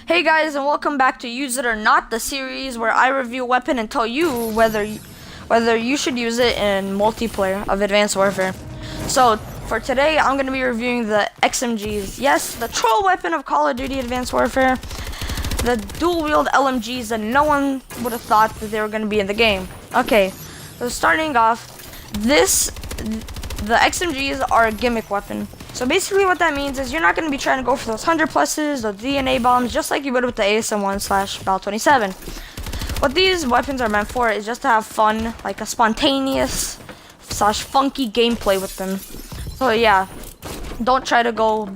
Hey guys, and welcome back to Use It or Not, the series where I review a weapon and tell you whether you should use it in multiplayer of Advanced Warfare. So for today, I'm going to be reviewing the XMGs. Yes, the troll weapon of Call of Duty Advanced Warfare. The dual-wield LMGs that no one would have thought that they were going to be in the game. Okay, so starting off, the XMGs are a gimmick weapon. So basically what that means is you're not going to be trying to go for those 100 pluses, those DNA bombs, just like you would with the ASM-1/Bal-27. What these weapons are meant for is just to have fun, like a spontaneous / funky gameplay with them. So yeah, don't try to go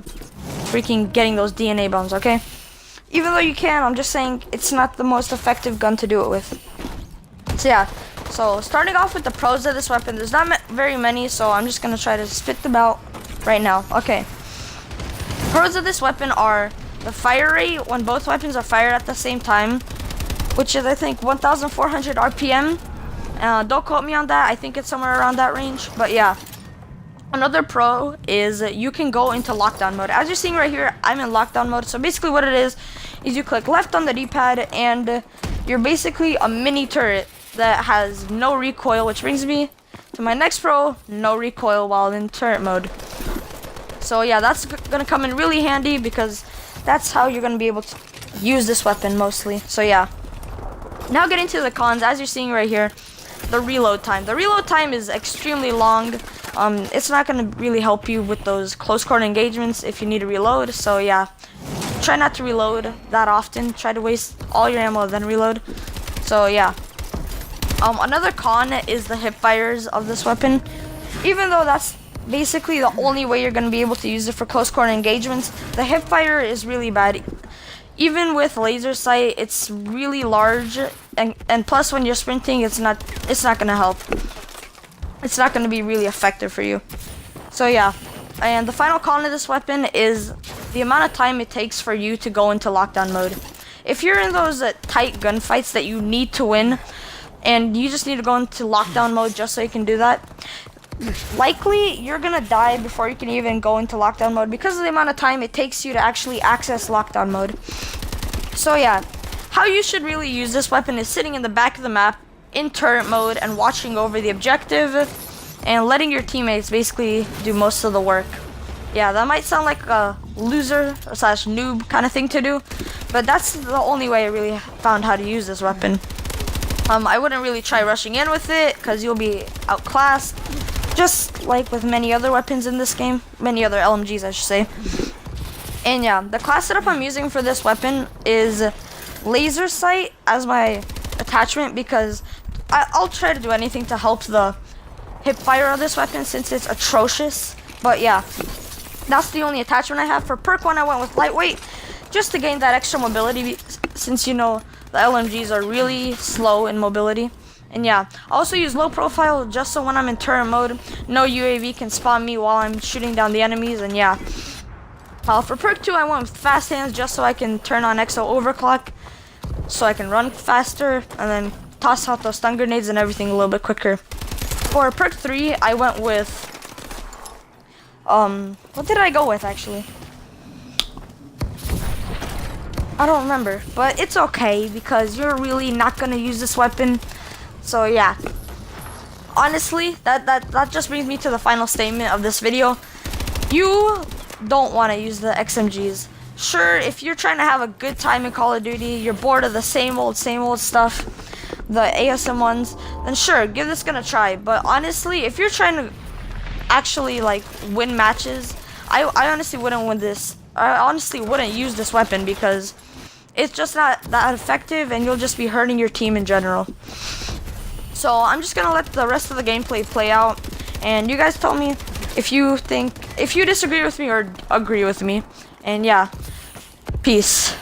freaking getting those DNA bombs, okay? Even though you can, I'm just saying it's not the most effective gun to do it with. So yeah, so starting off with the pros of this weapon, there's not very many, so I'm just going to try to spit them out right now. Okay. Pros of this weapon are the fire rate when both weapons are fired at the same time, which is I think 1,400 RPM. Don't quote me on that. I think it's somewhere around that range. But yeah. Another pro is you can go into lockdown mode. As you're seeing right here, I'm in lockdown mode. So basically what it is you click left on the D-pad and you're basically a mini turret that has no recoil, which brings me to my next pro, no recoil while in turret mode. So yeah, that's gonna come in really handy because that's how you're gonna be able to use this weapon mostly. So yeah. Now getting to the cons, as you're seeing right here, the reload time. The reload time is extremely long. It's not gonna really help you with those close quarter engagements if you need to reload. So yeah, try not to reload that often. Try to waste all your ammo then reload. So yeah. Another con is the hip fires of this weapon. Even though that's basically the only way you're going to be able to use it for close quarter engagements, the hip fire is really bad. Even with laser sight, it's really large, and plus when you're sprinting, it's not going to help. It's not going to be really effective for you. So yeah, and the final con of this weapon is the amount of time it takes for you to go into lockdown mode. If you're in those tight gunfights that you need to win, and you just need to go into lockdown mode just so you can do that, likely you're gonna die before you can even go into lockdown mode because of the amount of time it takes you to actually access lockdown mode. So yeah, how you should really use this weapon is sitting in the back of the map in turret mode and watching over the objective and letting your teammates basically do most of the work. Yeah, that might sound like a loser / noob kind of thing to do, but that's the only way I really found how to use this weapon. I wouldn't really try rushing in with it because you'll be outclassed, just like with many other weapons in this game, many other LMGs I should say. And yeah, the class setup I'm using for this weapon is laser sight as my attachment because I'll try to do anything to help the hip fire of this weapon since it's atrocious. But yeah, that's the only attachment I have. For perk 1 I went with lightweight just to gain that extra mobility since you know the LMGs are really slow in mobility. And yeah, I also use low profile just so when I'm in turret mode, no UAV can spawn me while I'm shooting down the enemies. And yeah, for perk 2 I went with fast hands just so I can turn on XO overclock so I can run faster and then toss out those stun grenades and everything a little bit quicker. For perk 3 I went with what did I go with actually? I don't remember, but it's okay because you're really not gonna use this weapon. So yeah, honestly, that just brings me to the final statement of this video. You don't want to use the XMGs. Sure, if you're trying to have a good time in Call of Duty, you're bored of the same old stuff, the ASM ones, then sure, give this gun a try. But honestly, if you're trying to actually like win matches, I honestly wouldn't win this. I honestly wouldn't use this weapon because it's just not that effective and you'll just be hurting your team in general. So I'm just gonna let the rest of the gameplay play out and you guys tell me if you disagree with me or agree with me. And yeah, peace.